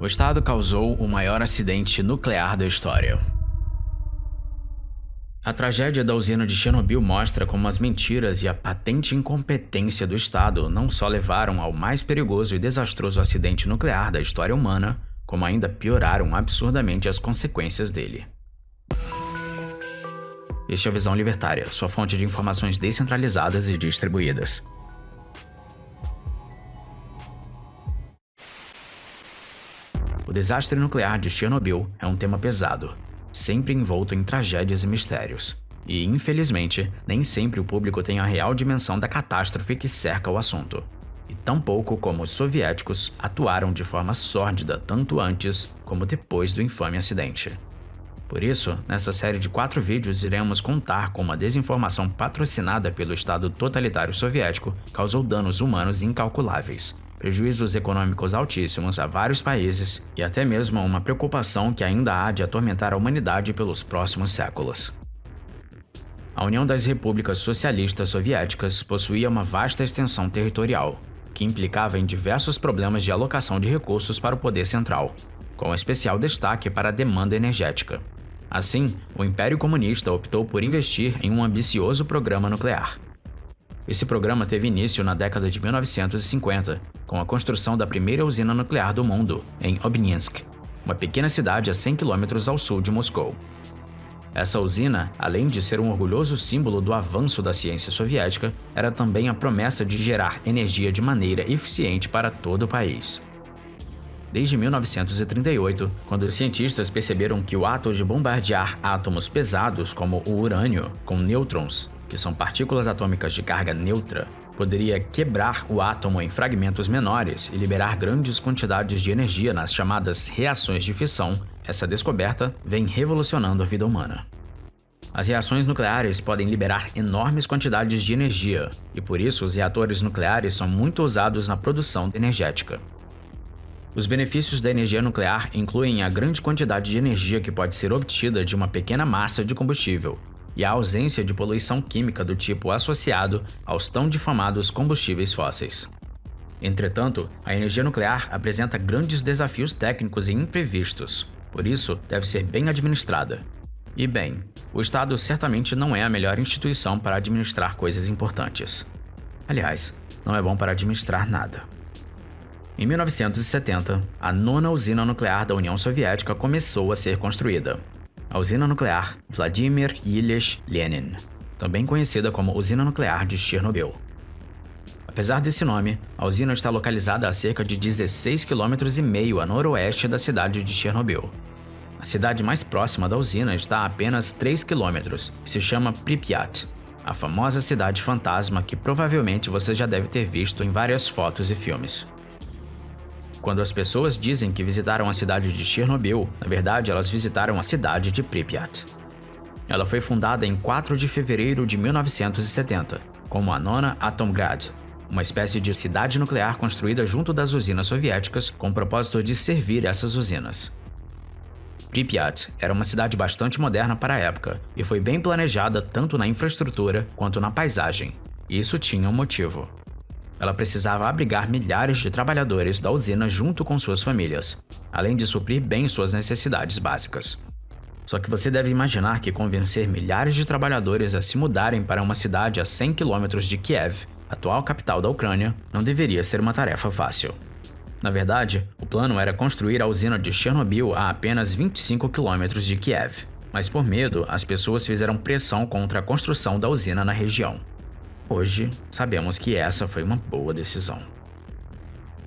O estado causou o maior acidente nuclear da história. A tragédia da usina de Chernobyl mostra como as mentiras e a patente incompetência do Estado não só levaram ao mais perigoso e desastroso acidente nuclear da história humana, como ainda pioraram absurdamente as consequências dele. Este é a Visão Libertária, sua fonte de informações descentralizadas e distribuídas. O desastre nuclear de Chernobyl é um tema pesado, sempre envolto em tragédias e mistérios. E, infelizmente, nem sempre o público tem a real dimensão da catástrofe que cerca o assunto. E tampouco como os soviéticos atuaram de forma sórdida tanto antes como depois do infame acidente. Por isso, nessa série de 4 vídeos iremos contar como a desinformação patrocinada pelo Estado totalitário soviético causou danos humanos incalculáveis, prejuízos econômicos altíssimos a vários países e até mesmo uma preocupação que ainda há de atormentar a humanidade pelos próximos séculos. A União das Repúblicas Socialistas Soviéticas possuía uma vasta extensão territorial, que implicava em diversos problemas de alocação de recursos para o poder central, com especial destaque para a demanda energética. Assim, o Império Comunista optou por investir em um ambicioso programa nuclear. Esse programa teve início na década de 1950, com a construção da primeira usina nuclear do mundo, em Obninsk, uma pequena cidade a 100 km ao sul de Moscou. Essa usina, além de ser um orgulhoso símbolo do avanço da ciência soviética, era também a promessa de gerar energia de maneira eficiente para todo o país. Desde 1938, quando os cientistas perceberam que o ato de bombardear átomos pesados como o urânio com nêutrons, que são partículas atômicas de carga neutra, poderia quebrar o átomo em fragmentos menores e liberar grandes quantidades de energia nas chamadas reações de fissão, essa descoberta vem revolucionando a vida humana. As reações nucleares podem liberar enormes quantidades de energia, e por isso os reatores nucleares são muito usados na produção energética. Os benefícios da energia nuclear incluem a grande quantidade de energia que pode ser obtida de uma pequena massa de combustível e a ausência de poluição química do tipo associado aos tão difamados combustíveis fósseis. Entretanto, a energia nuclear apresenta grandes desafios técnicos e imprevistos, por isso deve ser bem administrada. E bem, o Estado certamente não é a melhor instituição para administrar coisas importantes. Aliás, não é bom para administrar nada. Em 1970, a 9ª usina nuclear da União Soviética começou a ser construída. A usina nuclear Vladimir Ilyich Lenin, também conhecida como Usina Nuclear de Chernobyl. Apesar desse nome, a usina está localizada a cerca de 16,5 km a noroeste da cidade de Chernobyl. A cidade mais próxima da usina está a apenas 3 km e se chama Pripyat, a famosa cidade fantasma que provavelmente você já deve ter visto em várias fotos e filmes. Quando as pessoas dizem que visitaram a cidade de Chernobyl, na verdade elas visitaram a cidade de Pripyat. Ela foi fundada em 4 de fevereiro de 1970, como a 9ª Atomgrad, uma espécie de cidade nuclear construída junto das usinas soviéticas com o propósito de servir essas usinas. Pripyat era uma cidade bastante moderna para a época e foi bem planejada tanto na infraestrutura quanto na paisagem, e isso tinha um motivo. Ela precisava abrigar milhares de trabalhadores da usina junto com suas famílias, além de suprir bem suas necessidades básicas. Só que você deve imaginar que convencer milhares de trabalhadores a se mudarem para uma cidade a 100 km de Kiev, atual capital da Ucrânia, não deveria ser uma tarefa fácil. Na verdade, o plano era construir a usina de Chernobyl a apenas 25 km de Kiev, mas por medo, as pessoas fizeram pressão contra a construção da usina na região. Hoje, sabemos que essa foi uma boa decisão.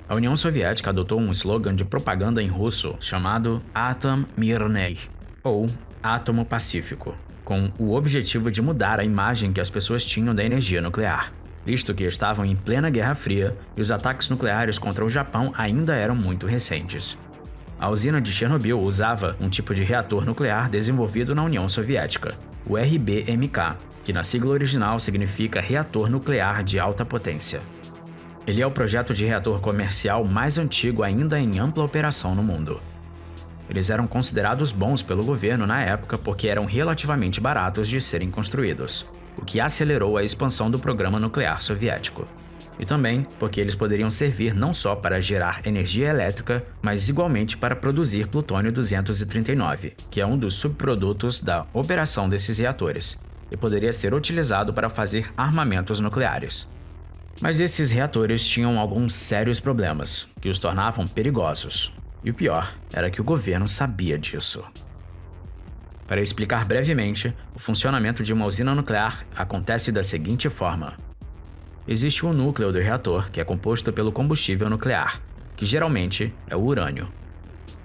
A União Soviética adotou um slogan de propaganda em russo chamado Atom Mirnei, ou Átomo Pacífico, com o objetivo de mudar a imagem que as pessoas tinham da energia nuclear, visto que estavam em plena Guerra Fria e os ataques nucleares contra o Japão ainda eram muito recentes. A usina de Chernobyl usava um tipo de reator nuclear desenvolvido na União Soviética, o RBMK, que na sigla original significa Reator Nuclear de Alta Potência. Ele é o projeto de reator comercial mais antigo ainda em ampla operação no mundo. Eles eram considerados bons pelo governo na época porque eram relativamente baratos de serem construídos, o que acelerou a expansão do programa nuclear soviético. E também porque eles poderiam servir não só para gerar energia elétrica, mas igualmente para produzir plutônio-239, que é um dos subprodutos da operação desses reatores, e poderia ser utilizado para fazer armamentos nucleares. Mas esses reatores tinham alguns sérios problemas, que os tornavam perigosos. E o pior era que o governo sabia disso. Para explicar brevemente, o funcionamento de uma usina nuclear acontece da seguinte forma. Existe um núcleo do reator que é composto pelo combustível nuclear, que geralmente é o urânio.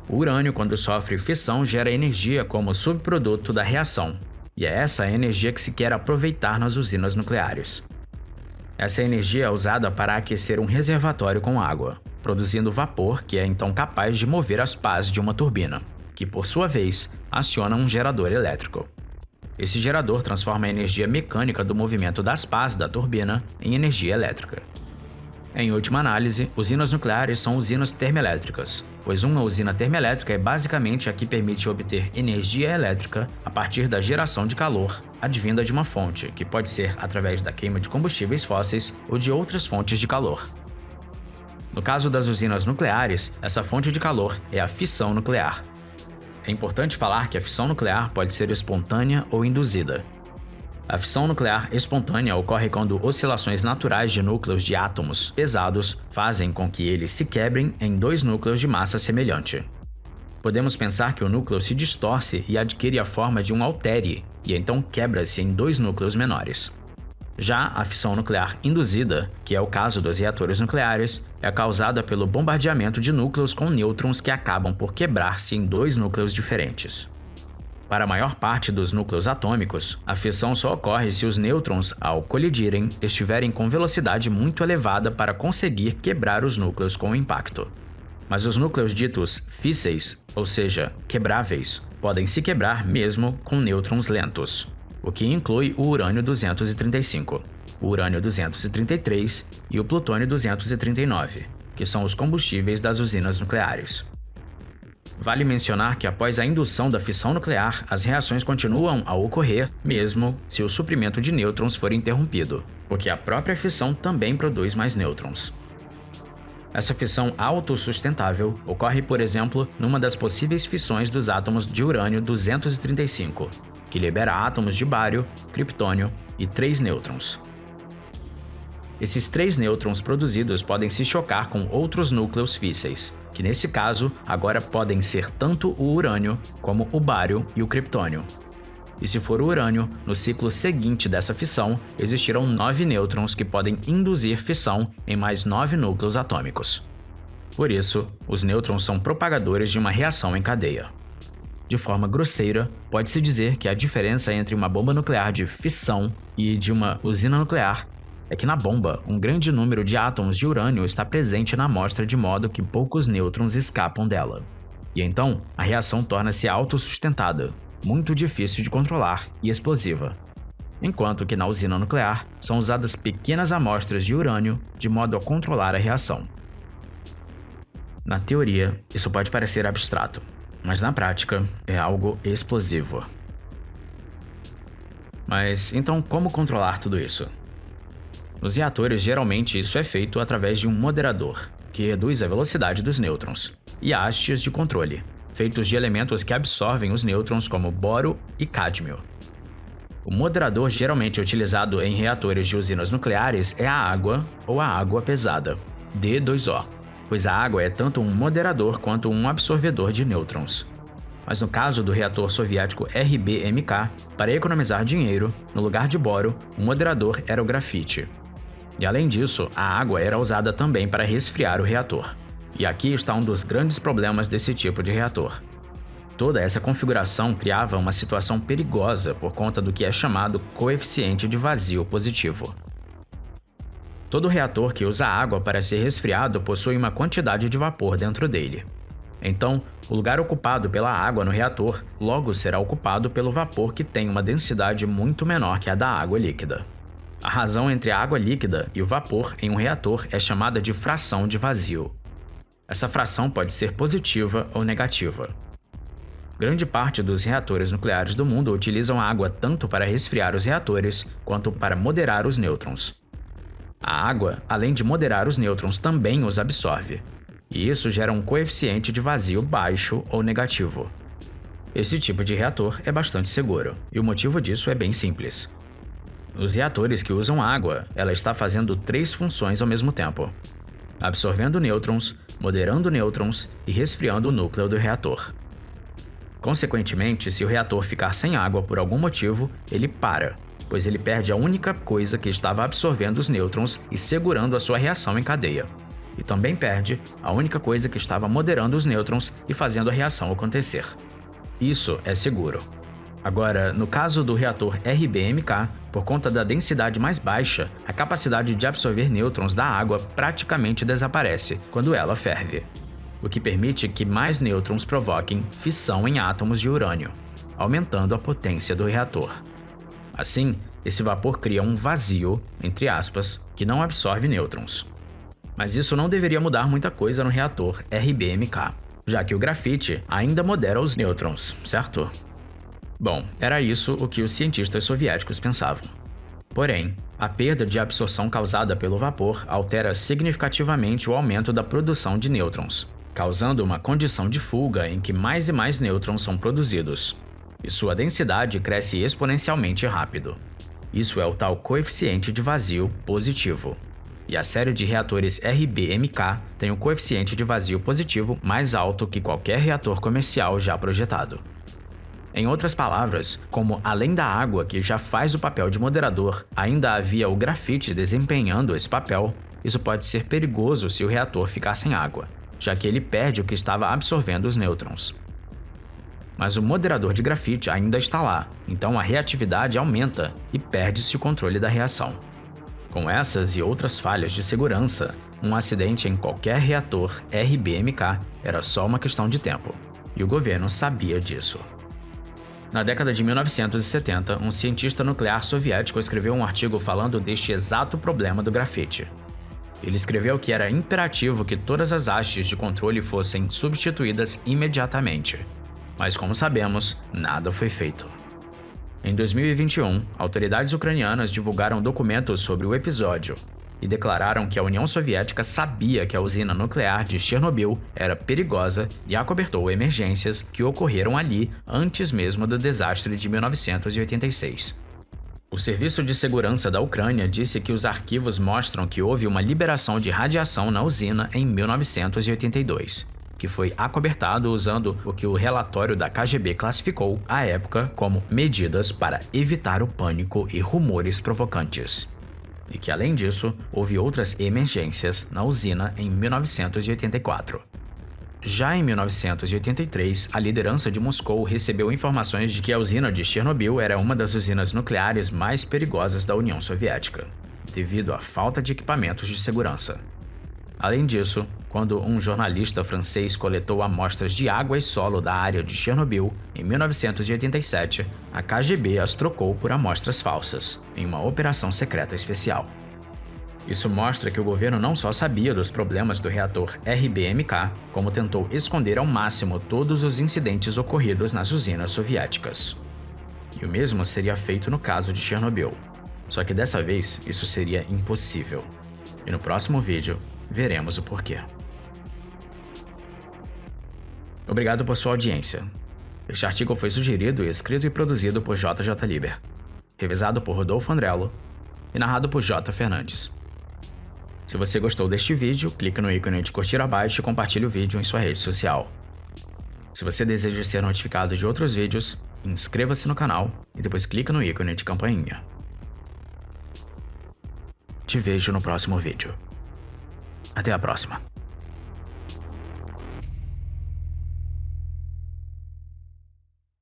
O urânio, quando sofre fissão, gera energia como subproduto da reação, e é essa a energia que se quer aproveitar nas usinas nucleares. Essa energia é usada para aquecer um reservatório com água, produzindo vapor que é então capaz de mover as pás de uma turbina, que por sua vez aciona um gerador elétrico. Esse gerador transforma a energia mecânica do movimento das pás da turbina em energia elétrica. Em última análise, usinas nucleares são usinas termoelétricas, pois uma usina termoelétrica é basicamente a que permite obter energia elétrica a partir da geração de calor advinda de uma fonte, que pode ser através da queima de combustíveis fósseis ou de outras fontes de calor. No caso das usinas nucleares, essa fonte de calor é a fissão nuclear. É importante falar que a fissão nuclear pode ser espontânea ou induzida. A fissão nuclear espontânea ocorre quando oscilações naturais de núcleos de átomos pesados fazem com que eles se quebrem em dois núcleos de massa semelhante. Podemos pensar que o núcleo se distorce e adquire a forma de um altere, e então quebra-se em dois núcleos menores. Já a fissão nuclear induzida, que é o caso dos reatores nucleares, é causada pelo bombardeamento de núcleos com nêutrons que acabam por quebrar-se em dois núcleos diferentes. Para a maior parte dos núcleos atômicos, a fissão só ocorre se os nêutrons, ao colidirem, estiverem com velocidade muito elevada para conseguir quebrar os núcleos com o impacto. Mas os núcleos ditos físseis, ou seja, quebráveis, podem se quebrar mesmo com nêutrons lentos, o que inclui o urânio-235, o urânio-233 e o plutônio-239, que são os combustíveis das usinas nucleares. Vale mencionar que após a indução da fissão nuclear, as reações continuam a ocorrer mesmo se o suprimento de nêutrons for interrompido, porque a própria fissão também produz mais nêutrons. Essa fissão autossustentável ocorre, por exemplo, numa das possíveis fissões dos átomos de urânio-235, que libera átomos de bário, criptônio e 3 nêutrons. Esses 3 nêutrons produzidos podem se chocar com outros núcleos físseis, que nesse caso agora podem ser tanto o urânio como o bário e o criptônio. E se for o urânio, no ciclo seguinte dessa fissão, existirão 9 nêutrons que podem induzir fissão em mais 9 núcleos atômicos. Por isso, os nêutrons são propagadores de uma reação em cadeia. De forma grosseira, pode-se dizer que a diferença entre uma bomba nuclear de fissão e de uma usina nuclear é que na bomba, um grande número de átomos de urânio está presente na amostra de modo que poucos nêutrons escapam dela. E então, a reação torna-se autossustentada, muito difícil de controlar e explosiva. Enquanto que na usina nuclear, são usadas pequenas amostras de urânio de modo a controlar a reação. Na teoria, isso pode parecer abstrato, mas na prática é algo explosivo. Mas então como controlar tudo isso? Nos reatores, geralmente isso é feito através de um moderador, que reduz a velocidade dos nêutrons, e hastes de controle, feitos de elementos que absorvem os nêutrons como boro e cádmio. O moderador geralmente utilizado em reatores de usinas nucleares é a água ou a água pesada, D2O, pois a água é tanto um moderador quanto um absorvedor de nêutrons. Mas no caso do reator soviético RBMK, para economizar dinheiro, no lugar de boro, o moderador era o grafite. E além disso, a água era usada também para resfriar o reator. E aqui está um dos grandes problemas desse tipo de reator. Toda essa configuração criava uma situação perigosa por conta do que é chamado coeficiente de vazio positivo. Todo reator que usa água para ser resfriado possui uma quantidade de vapor dentro dele. Então, o lugar ocupado pela água no reator logo será ocupado pelo vapor que tem uma densidade muito menor que a da água líquida. A razão entre a água líquida e o vapor em um reator é chamada de fração de vazio. Essa fração pode ser positiva ou negativa. Grande parte dos reatores nucleares do mundo utilizam a água tanto para resfriar os reatores quanto para moderar os nêutrons. A água, além de moderar os nêutrons, também os absorve, e isso gera um coeficiente de vazio baixo ou negativo. Esse tipo de reator é bastante seguro, e o motivo disso é bem simples. Nos reatores que usam água, ela está fazendo 3 funções ao mesmo tempo: absorvendo nêutrons, moderando nêutrons e resfriando o núcleo do reator. Consequentemente, se o reator ficar sem água por algum motivo, ele para, pois ele perde a única coisa que estava absorvendo os nêutrons e segurando a sua reação em cadeia. E também perde a única coisa que estava moderando os nêutrons e fazendo a reação acontecer. Isso é seguro. Agora, no caso do reator RBMK, por conta da densidade mais baixa, a capacidade de absorver nêutrons da água praticamente desaparece quando ela ferve, o que permite que mais nêutrons provoquem fissão em átomos de urânio, aumentando a potência do reator. Assim, esse vapor cria um vazio, entre aspas, que não absorve nêutrons. Mas isso não deveria mudar muita coisa no reator RBMK, já que o grafite ainda modera os nêutrons, certo? Bom, era isso o que os cientistas soviéticos pensavam. Porém, a perda de absorção causada pelo vapor altera significativamente o aumento da produção de nêutrons, causando uma condição de fuga em que mais e mais nêutrons são produzidos, e sua densidade cresce exponencialmente rápido. Isso é o tal coeficiente de vazio positivo. E a série de reatores RBMK tem o coeficiente de vazio positivo mais alto que qualquer reator comercial já projetado. Em outras palavras, como além da água que já faz o papel de moderador, ainda havia o grafite desempenhando esse papel, isso pode ser perigoso se o reator ficar sem água, já que ele perde o que estava absorvendo os nêutrons. Mas o moderador de grafite ainda está lá, então a reatividade aumenta e perde-se o controle da reação. Com essas e outras falhas de segurança, um acidente em qualquer reator RBMK era só uma questão de tempo, e o governo sabia disso. Na década de 1970, um cientista nuclear soviético escreveu um artigo falando deste exato problema do grafite. Ele escreveu que era imperativo que todas as hastes de controle fossem substituídas imediatamente. Mas, como sabemos, nada foi feito. Em 2021, autoridades ucranianas divulgaram documentos sobre o episódio e declararam que a União Soviética sabia que a usina nuclear de Chernobyl era perigosa e acobertou emergências que ocorreram ali antes mesmo do desastre de 1986. O Serviço de Segurança da Ucrânia disse que os arquivos mostram que houve uma liberação de radiação na usina em 1982, que foi acobertado usando o que o relatório da KGB classificou, à época, como medidas para evitar o pânico e rumores provocantes. E que, além disso, houve outras emergências na usina em 1984. Já em 1983, a liderança de Moscou recebeu informações de que a usina de Chernobyl era uma das usinas nucleares mais perigosas da União Soviética, devido à falta de equipamentos de segurança. Além disso, quando um jornalista francês coletou amostras de água e solo da área de Chernobyl, em 1987, a KGB as trocou por amostras falsas, em uma operação secreta especial. Isso mostra que o governo não só sabia dos problemas do reator RBMK, como tentou esconder ao máximo todos os incidentes ocorridos nas usinas soviéticas. E o mesmo seria feito no caso de Chernobyl. Só que dessa vez, isso seria impossível. E no próximo vídeo, veremos o porquê. Obrigado por sua audiência. Este artigo foi sugerido, escrito e produzido por JJ Liber, revisado por Rodolfo Andrello e narrado por J. Fernandes. Se você gostou deste vídeo, clique no ícone de curtir abaixo e compartilhe o vídeo em sua rede social. Se você deseja ser notificado de outros vídeos, inscreva-se no canal e depois clique no ícone de campainha. Te vejo no próximo vídeo. Até a próxima.